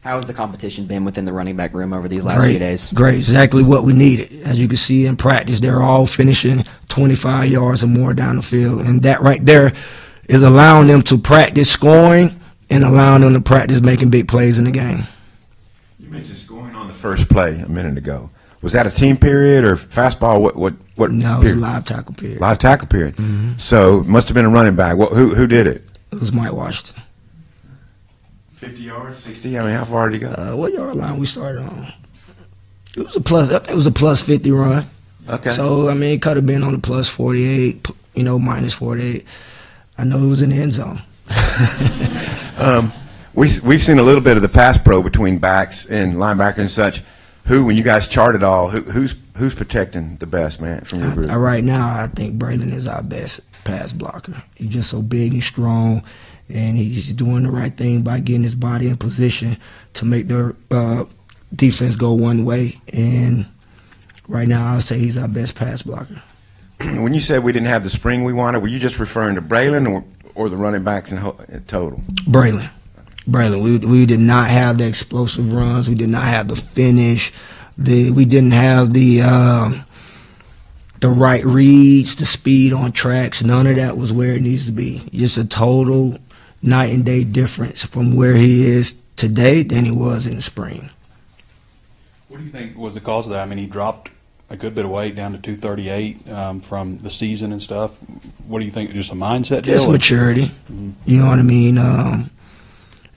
How has the competition been within the running back room over these last few days? Great, exactly what we needed. As you can see in practice, they're all finishing 25 yards or more down the field, and that right there is allowing them to practice scoring and allowing them to practice making big plays in the game. You mentioned scoring on the first play a minute ago. Was that a team period or fastball? What? No, it was a live tackle period. Live tackle period. Mm-hmm. So it must have been a running back. Who did it? It was Mike Washington. 50 yards, 60. I mean, how far did he go? What yard line we started on? It was a plus. I think it was a plus 50 run. Okay. So I mean, it could have been on the plus 48. Minus 48. I know it was in the end zone. We've seen a little bit of the pass pro between backs and linebackers and such. When you guys chart it all, who's protecting the best, man, from your group? Right now, I think Braylon is our best pass blocker. He's just so big and strong, and he's doing the right thing by getting his body in position to make their defense go one way. And right now, I would say he's our best pass blocker. When you said we didn't have the spring we wanted, were you just referring to Braylon or the running backs in total? Braylon. We did not have the explosive runs. We did not have the finish. We didn't have the right reads, the speed on tracks. None of that was where it needs to be. Just a total night and day difference from where he is today than he was in the spring. What do you think was the cause of that? I mean, he dropped a good bit of weight down to 238 from the season and stuff. What do you think? Just a mindset deal? Just maturity. Mm-hmm. You know what I mean?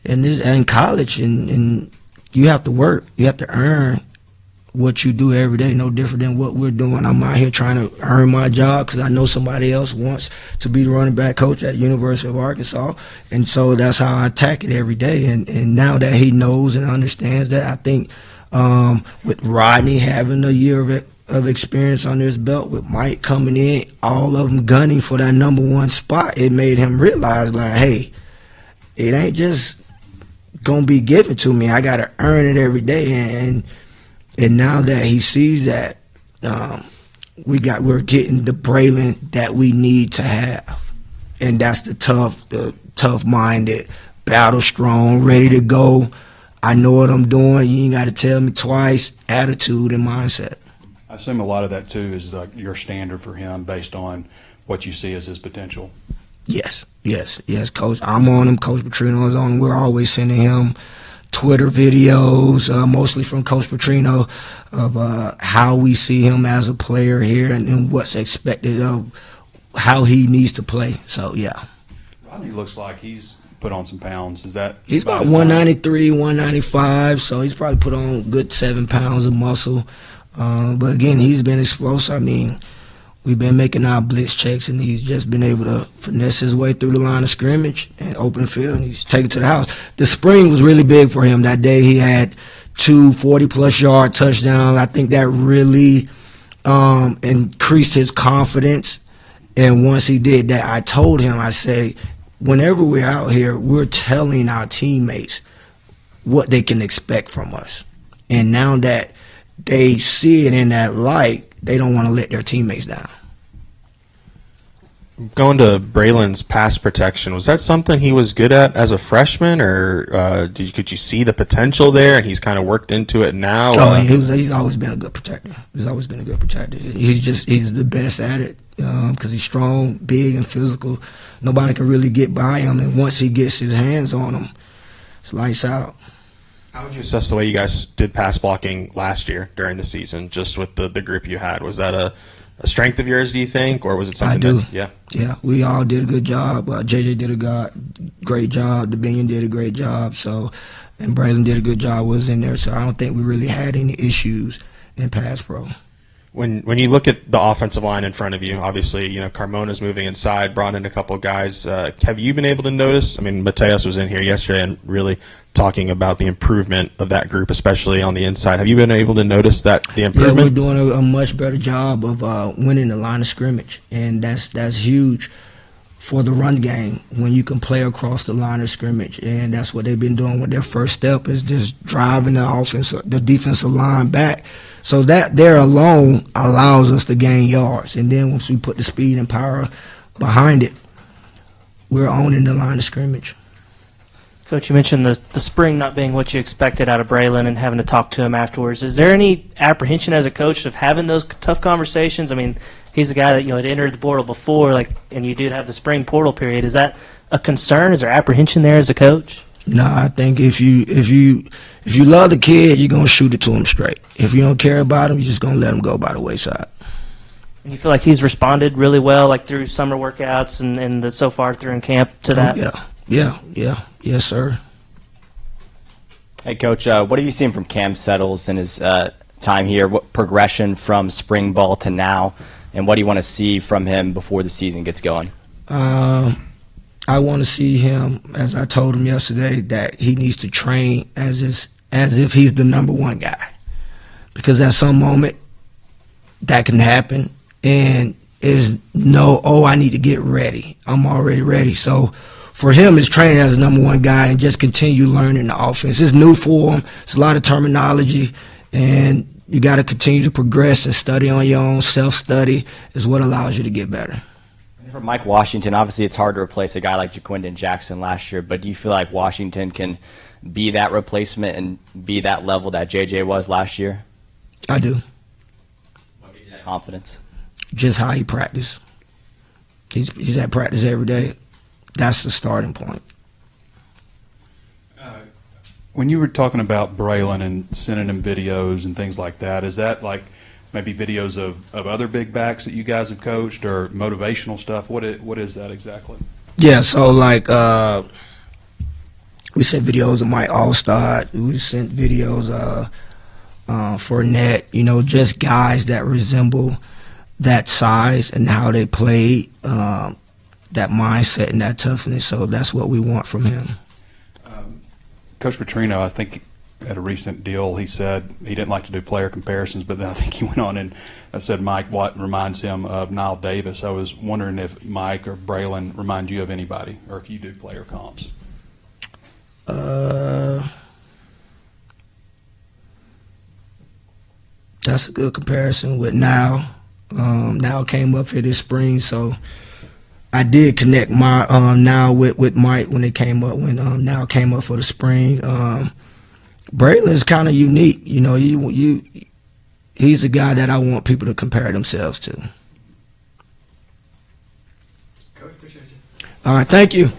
And in college, and you have to work. You have to earn what you do every day, no different than what we're doing. I'm out here trying to earn my job because I know somebody else wants to be the running back coach at the University of Arkansas. And so that's how I attack it every day. And now that he knows and understands that, I think with Rodney having a year of experience under his belt, with Mike coming in, all of them gunning for that number one spot, it made him realize, like, hey, it ain't just gonna be given to me. I gotta earn it every day, and now that he sees that, we're getting the Braylon that we need to have, and that's the tough-minded, battle strong, ready to go. I know what I'm doing. You ain't got to tell me twice. Attitude and mindset. I assume a lot of that too is your standard for him based on what you see as his potential. Yes, Coach. I'm on him. Coach Petrino is on him. We're always sending him Twitter videos, mostly from Coach Petrino, of how we see him as a player here and what's expected of how he needs to play. So, yeah. Rodney looks like he's put on some pounds. Is that? He's about 193, 195, so he's probably put on a good 7 pounds of muscle. But, again, he's been explosive. I mean, we've been making our blitz checks, and he's just been able to finesse his way through the line of scrimmage and open field, and he's taken to the house. The spring was really big for him. That day he had 2 40-plus yard touchdowns. I think that really increased his confidence. And once he did that, I told him, I say, whenever we're out here, we're telling our teammates what they can expect from us. And now that they see it in that light, they don't want to let their teammates down. Going to Braylon's pass protection, was that something he was good at as a freshman, or could you see the potential there and he's kind of worked into it now? Oh, he's always been a good protector. He's always been a good protector. He's the best at it because he's strong, big, and physical. Nobody can really get by him, and once he gets his hands on him, it's lights out. How would you assess the way you guys did pass blocking last year during the season, just with the group you had? Was that a strength of yours, do you think, or was it something? Yeah, we all did a good job. JJ did a great job. DeBinion did a great job. And Braylon did a good job. Was in there, so I don't think we really had any issues in pass pro. When you look at the offensive line in front of you, obviously, Carmona's moving inside, brought in a couple of guys. Have you been able to notice? I mean, Mateos was in here yesterday and really talking about the improvement of that group, especially on the inside. Have you been able to notice the improvement? Yeah, we're doing a much better job of winning the line of scrimmage, and that's huge for the run game when you can play across the line of scrimmage. And that's what they've been doing with their first step, is just driving the defensive line back. So that there alone allows us to gain yards. And then once we put the speed and power behind it, we're owning the line of scrimmage. Coach, you mentioned the spring not being what you expected out of Braylon and having to talk to him afterwards. Is there any apprehension as a coach of having those tough conversations? I mean, he's the guy that had entered the portal before, and you did have the spring portal period. Is that a concern? Is there apprehension there as a coach? No, I think if you love the kid, you're gonna shoot it to him straight. If you don't care about him, you're just gonna let him go by the wayside. And you feel like he's responded really well, through summer workouts and so far through in camp to that? Yes, sir. Hey, Coach, what have you seen from Cam Settles in his time here? What progression from spring ball to now, and what do you want to see from him before the season gets going? I want to see him, as I told him yesterday, that he needs to train as if he's the number one guy, because at some moment that can happen, and I need to get ready. I'm already ready. So for him, it's training as the number one guy and just continue learning the offense. It's new for him. It's a lot of terminology, and you got to continue to progress and study on your own. Self-study is what allows you to get better. For Mike Washington, obviously it's hard to replace a guy like Jaquindon Jackson last year, but do you feel like Washington can be that replacement and be that level that JJ was last year? I do. What gives you that confidence? Just how he practice. He's at practice every day. That's the starting point. When you were talking about Braylon and sending him videos and things like that, is that maybe videos of other big backs that you guys have coached, or motivational stuff? What is that exactly? Yeah, so we sent videos of Mike Allstott. We sent videos for Net, just guys that resemble that size and how they played, that mindset and that toughness. So that's what we want from him. Coach Petrino, I think at a recent deal, he said he didn't like to do player comparisons, but then I think he went on and said Mike Watt reminds him of Nile Davis. I was wondering if Mike or Braylon remind you of anybody, or if you do player comps. That's a good comparison with Nile. Nile came up here this spring, so I did connect my Nile with Mike when it came up, when Nile came up for the spring. Braylon's kind of unique, he's a guy that I want people to compare themselves to. Coach, appreciate you. All right, thank you.